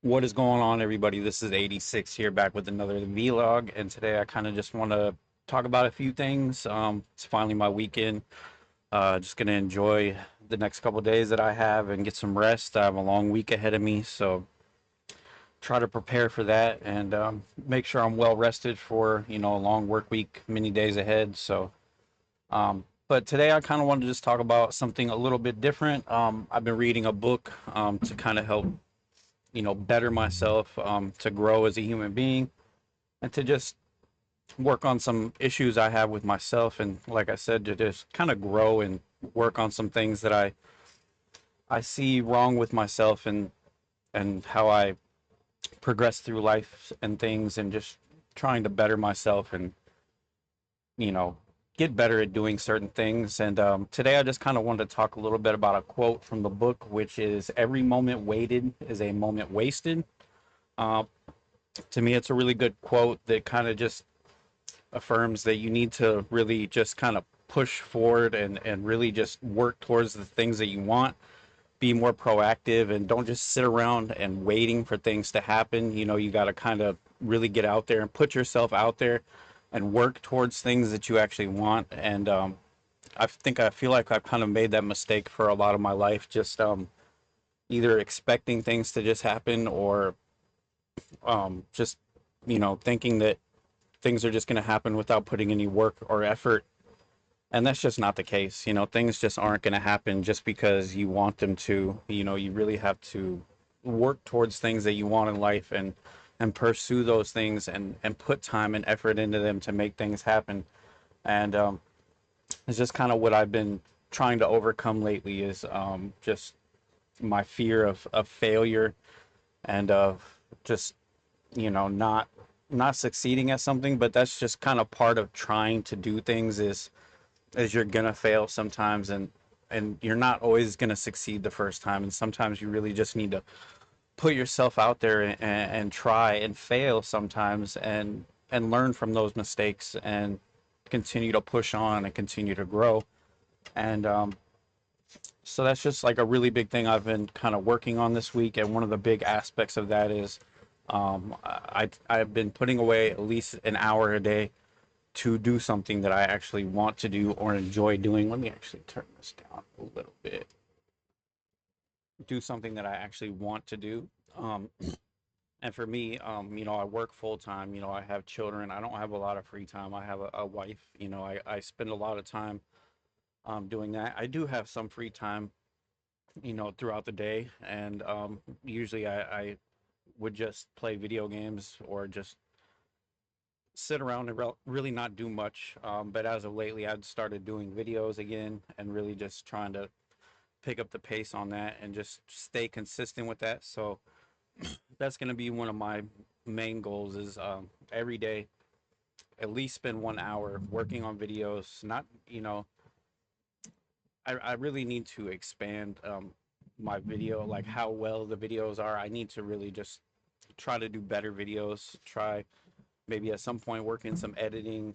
What is going on, everybody? This is 86 here, back with another vlog, and today I kind of just want to talk about a few things. It's finally my weekend. Just gonna enjoy the next couple days that I have and get some rest. I have a long week ahead of me, so try to prepare for that and make sure I'm well rested for a long work week, many days ahead. But today I kind of wanted to just talk about something a little bit different. I've been reading a book to kind of help better myself, to grow as a human being, and to just work on some issues I have with myself. And like I said, to just kind of grow and work on some things that I see wrong with myself, and how I progress through life and things, and just trying to better myself and, you know, get better at doing certain things. And today I just kind of wanted to talk a little bit about a quote from the book, which is every moment waited is a moment wasted. Uh, to me, it's a really good quote that kind of just affirms that you need to really just kind of push forward and really just work towards the things that you want. Be more proactive and don't just sit around and waiting for things to happen. You got to kind of really get out there and put yourself out there and work towards things that you actually want. And I feel like I've kind of made that mistake for a lot of my life, just either expecting things to just happen, or just thinking that things are just going to happen without putting any work or effort. And that's just not the case. Things just aren't going to happen just because you want them to. You really have to work towards things that you want in life, and pursue those things, and put time and effort into them to make things happen. And it's just kind of what I've been trying to overcome lately, is just my fear of failure, and of just not succeeding at something. But that's just kind of part of trying to do things, is you're gonna fail sometimes, and you're not always gonna succeed the first time, and sometimes you really just need to put yourself out there, and try and fail sometimes, and learn from those mistakes, and continue to push on and continue to grow. And so that's just like a really big thing I've been kind of working on this week. And one of the big aspects of that is, I've been putting away at least an hour a day to do something that I actually want to do or enjoy doing. Let me actually turn this down a little bit. Do something that I actually want to do. Um, and for me, I work full time. I have children. I don't have a lot of free time. I have a wife. I spend a lot of time doing that. I do have some free time, throughout the day. And usually I would just play video games, or just sit around and really not do much. But as of lately, I've started doing videos again, and really just trying to pick up the pace on that and just stay consistent with that. So that's going to be one of my main goals, is every day at least spend 1 hour working on videos. Not, I really need to expand my video, like how well the videos are. I need to really just try to do better videos, try maybe at some point work in some editing,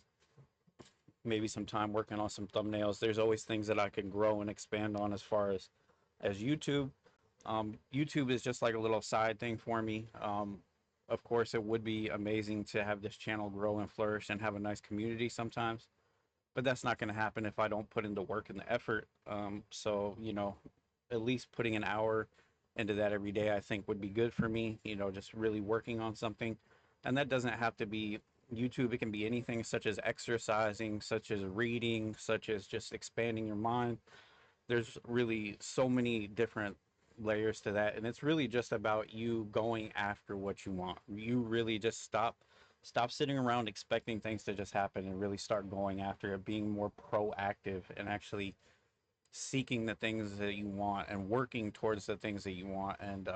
maybe some time working on some thumbnails. There's always things that I can grow and expand on, as far as YouTube. YouTube is just like a little side thing for me. Of course, it would be amazing to have this channel grow and flourish and have a nice community sometimes, but that's not going to happen if I don't put in the work and the effort. So, at least putting an hour into that every day, I think would be good for me, just really working on something. And that doesn't have to be YouTube. It can be anything, such as exercising, such as reading, such as just expanding your mind. There's really so many different layers to that, and it's really just about you going after what you want. You really just stop sitting around expecting things to just happen, and really start going after it, being more proactive, and actually seeking the things that you want and working towards the things that you want. And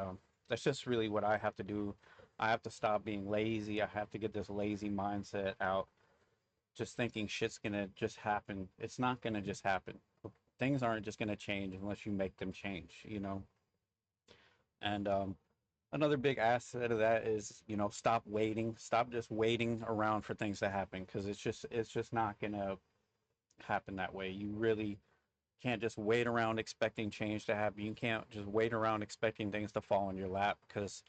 that's just really what I have to do. I have to stop being lazy. I have to get this lazy mindset out, just thinking shit's gonna just happen. It's not gonna just happen. Things aren't just gonna change unless you make them change. And another big asset of that is, stop waiting. Stop just waiting around for things to happen, because it's just not gonna happen that way. You really can't just wait around expecting change to happen. You can't just wait around expecting things to fall in your lap, because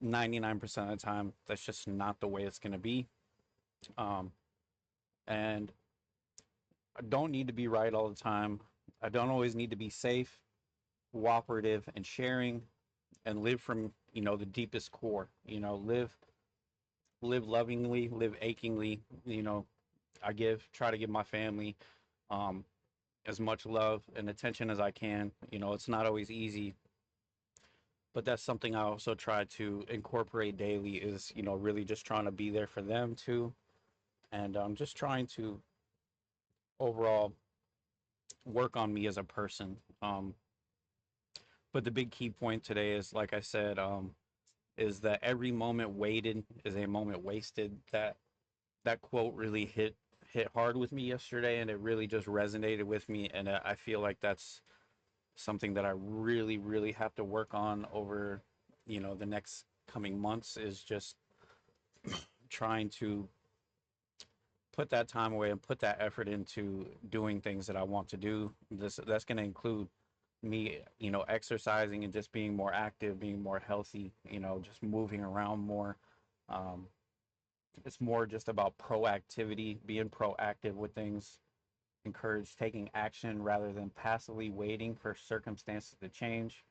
99% of the time, that's just not the way it's going to be. Um, and I don't need to be right all the time. I don't always need to be safe, cooperative, and sharing, and live from, the deepest core. Live lovingly, live achingly. Try to give my family um, as much love and attention as I can. It's not always easy, but that's something I also try to incorporate daily is, really just trying to be there for them too. And just trying to overall work on me as a person. But the big key point today is, like I said, is that every moment waited is a moment wasted. That quote really hit hard with me yesterday, and it really just resonated with me. And I feel like that's something that I really, really have to work on over, the next coming months, is just trying to put that time away and put that effort into doing things that I want to do. That's going to include me, exercising and just being more active, being more healthy, just moving around more. Um, it's more just about proactivity, being proactive with things, encourage taking action rather than passively waiting for circumstances to change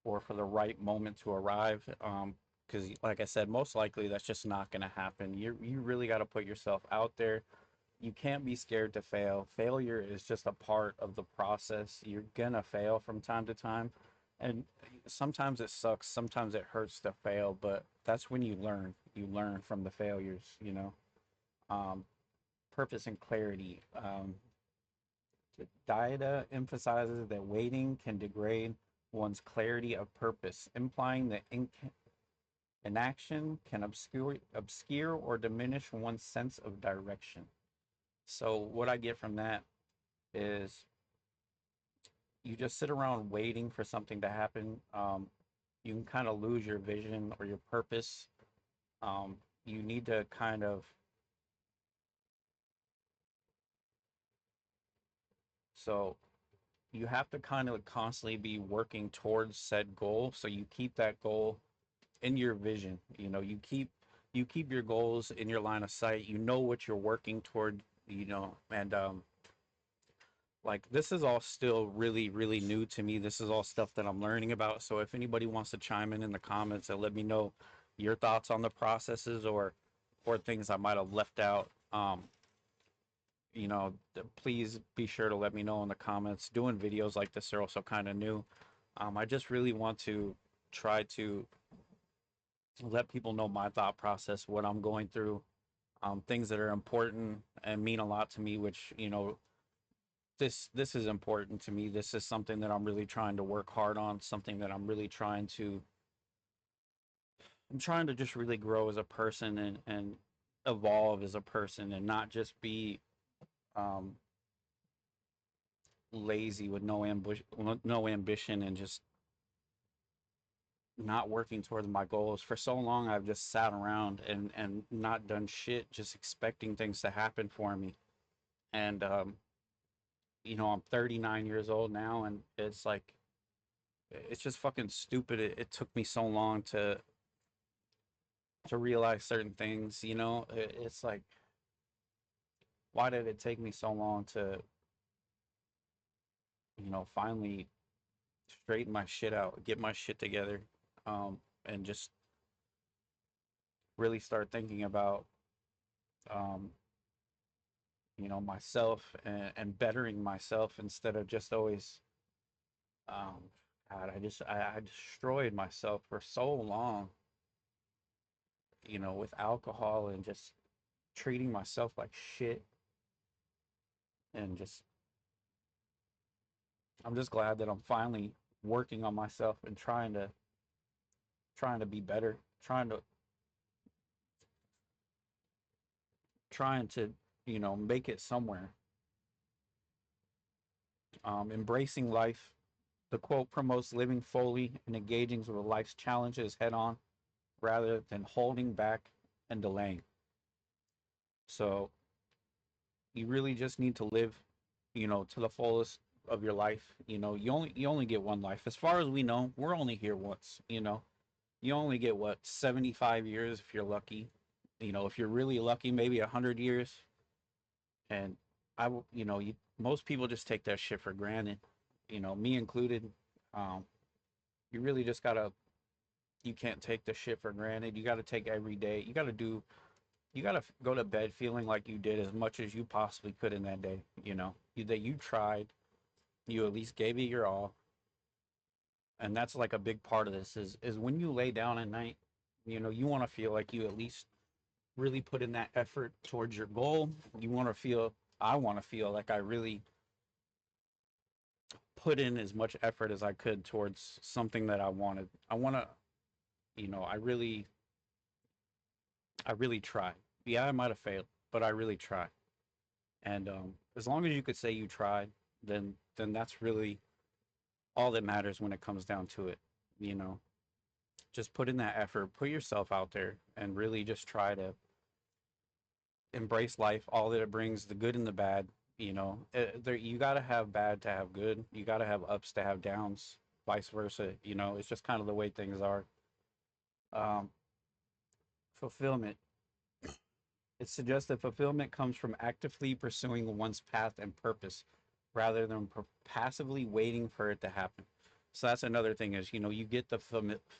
or for the right moment to arrive. Because, like I said, most likely that's just not going to happen. You really got to put yourself out there. You can't be scared to fail. Failure is just a part of the process. You're gonna fail from time to time, and sometimes it sucks. Sometimes it hurts to fail, but that's when you learn. You learn from the failures. Um, Purpose and clarity. Dieta emphasizes that waiting can degrade one's clarity of purpose, implying that inaction can obscure or diminish one's sense of direction. So what I get from that is you just sit around waiting for something to happen. You can kind of lose your vision or your purpose. You need to kind of, so you have to kind of constantly be working towards said goal. So you keep that goal in your vision. You keep your goals in your line of sight. You know what you're working toward. And like this is all still really really new to me. This is all stuff that I'm learning about. So if anybody wants to chime in the comments and let me know your thoughts on the processes or things I might have left out, please be sure to let me know in the comments. Doing videos like this are also kind of new. I just really want to try to let people know my thought process, what I'm going through, things that are important and mean a lot to me, which this is important to me. This is something that I'm really trying to work hard on, something that I'm trying to just really grow as a person and evolve as a person and not just be um lazy with no ambition, and just not working towards my goals. For so long I've just sat around and not done shit, just expecting things to happen for me. And I'm 39 years old now, and it's like it's just fucking stupid. It took me so long to realize certain things. It's like, why did it take me so long to finally straighten my shit out, get my shit together, and just really start thinking about um, myself and bettering myself instead of just always um, God, I destroyed myself for so long, with alcohol and just treating myself like shit. And just I'm just glad that I'm finally working on myself and trying to be better, trying to make it somewhere. Embracing life. The quote promotes living fully and engaging with life's challenges head on rather than holding back and delaying. So you really just need to live, to the fullest of your life. You only get one life. As far as we know, we're only here once. You only get what, 75 years if you're lucky. If you're really lucky, maybe 100 years. And most people just take that shit for granted, me included. Um, you really just gotta, you can't take the shit for granted. You gotta take every day. You gotta go to bed feeling like you did as much as you possibly could in that day. That you tried, you at least gave it your all. And that's like a big part of this is when you lay down at night, you want to feel like you at least really put in that effort towards your goal. I want to feel like I really put in as much effort as I could towards something that I wanted. I want to, I really tried. Yeah, I might have failed, but I really tried. And as long as you could say you tried, then that's really all that matters when it comes down to it. You know, just put in that effort, put yourself out there, and really just try to embrace life, all that it brings, the good and the bad. You got to have bad to have good. You got to have ups to have downs, vice versa. It's just kind of the way things are. Um, Fulfillment. It suggests that fulfillment comes from actively pursuing one's path and purpose rather than passively waiting for it to happen. So that's another thing is, you get the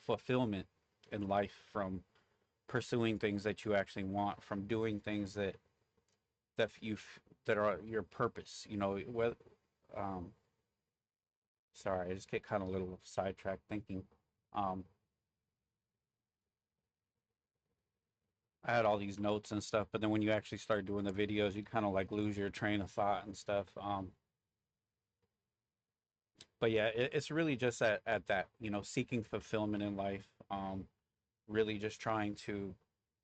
fulfillment in life from pursuing things that you actually want, from doing things that are your purpose. Um, Sorry, I just get kind of a little sidetracked thinking. Um, I had all these notes and stuff, but then when you actually start doing the videos, you kind of like lose your train of thought and stuff. But yeah, it's really just at that, seeking fulfillment in life, really just trying to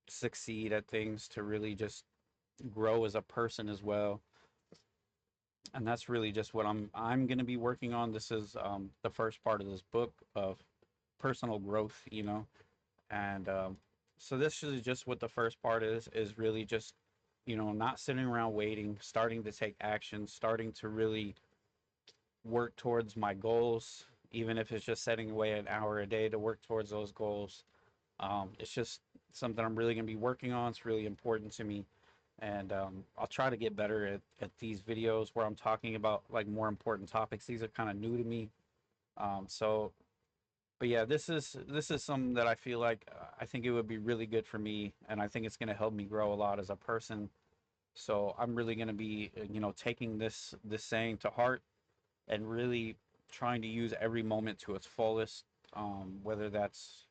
succeed at things, to really just grow as a person as well. And that's really just what I'm going to be working on. This is the first part of this book of personal growth, and so this is just what the first part is really just, not sitting around waiting, starting to take action, starting to really work towards my goals, even if it's just setting away an hour a day to work towards those goals. It's just something I'm really going to be working on. It's really important to me. And I'll try to get better at these videos where I'm talking about like more important topics. These are kind of new to me. So, but yeah, this is something that I feel like I think it would be really good for me, and I think it's going to help me grow a lot as a person. So I'm really going to be, taking this saying to heart and really trying to use every moment to its fullest. Whether that's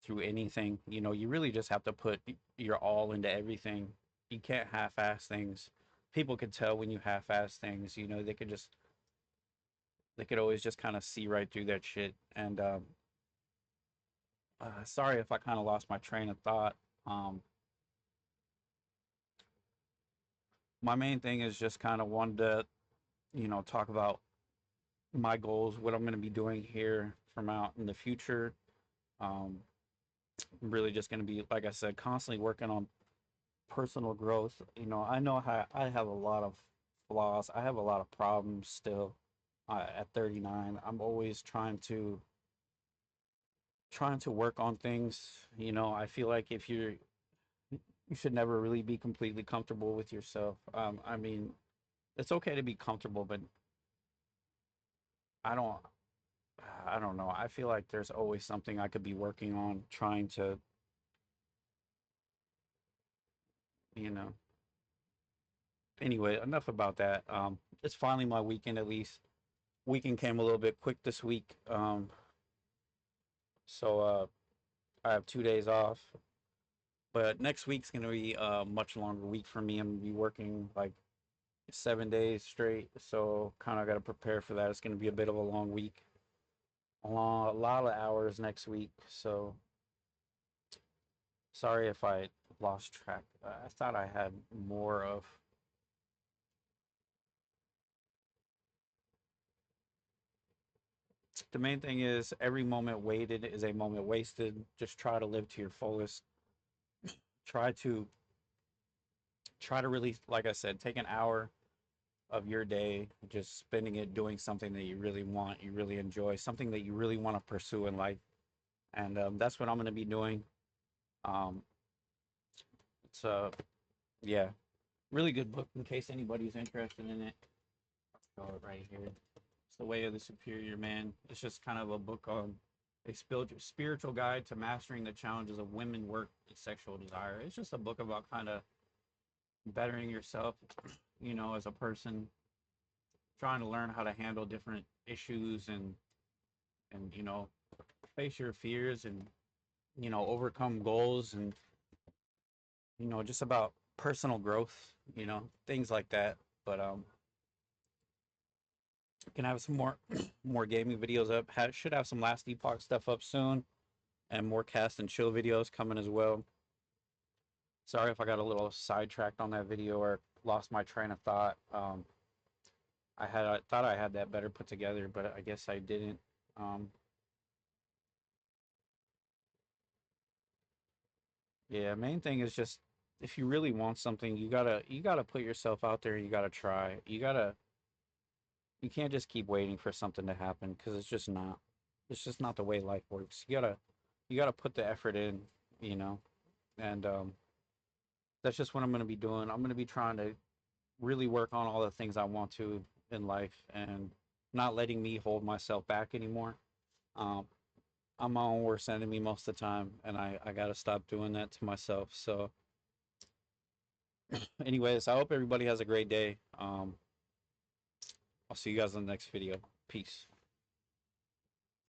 through anything, you really just have to put your all into everything. You can't half-ass things. People could tell when you half-ass things. They could always just kind of see right through that shit. And sorry if I kind of lost my train of thought. Um, my main thing is just kind of wanted to, talk about my goals, what I'm going to be doing here from out in the future. Um, I'm really just going to be, like I said, constantly working on personal growth. I know how I have a lot of flaws. I have a lot of problems still. At 39, I'm always trying to work on things. I feel like if you should never really be completely comfortable with yourself. I mean, it's okay to be comfortable, but I don't I don't know. I feel like there's always something I could be working on, trying to, you know. Anyway, enough about that. It's finally my weekend at least. Weekend came a little bit quick this week. So I have 2 days off. But next week's gonna be a much longer week for me. I'm gonna be working like 7 days straight. So kind of got to prepare for that. It's gonna be a bit of a long week. A lot of hours next week. So sorry if I lost track. I thought I had more of. The main thing is every moment waited is a moment wasted. Just try to live to your fullest. Try to really, like I said, take an hour of your day, just spending it doing something that you really want, you really enjoy, something that you really want to pursue in life. and that's what I'm gonna be doing. Um, it's yeah, really good book in case anybody's interested in it. I'll throw it right here. It's The Way of the Superior Man. It's just kind of a book on a spiritual guide to mastering the challenges of women, work, and sexual desire. It's just a book about kind of bettering yourself, as a person, trying to learn how to handle different issues and face your fears and overcome goals and just about personal growth, things like that. But can have some more more gaming videos up. Should have some Last Epoch stuff up soon, and more cast and chill videos coming as well. Sorry if I got a little sidetracked on that video or lost my train of thought. I thought I had that better put together, but I guess I didn't. Um, yeah, main thing is just if you really want something, you gotta put yourself out there. You gotta try. You can't just keep waiting for something to happen because it's just not. It's just not the way life works. You gotta put the effort in, you know, and that's just what I'm gonna be doing. I'm gonna be trying to really work on all the things I want to in life and not letting me hold myself back anymore. Um, I'm my own worst enemy most of the time, and I gotta stop doing that to myself. So, anyways, I hope everybody has a great day. I'll see you guys in the next video. Peace.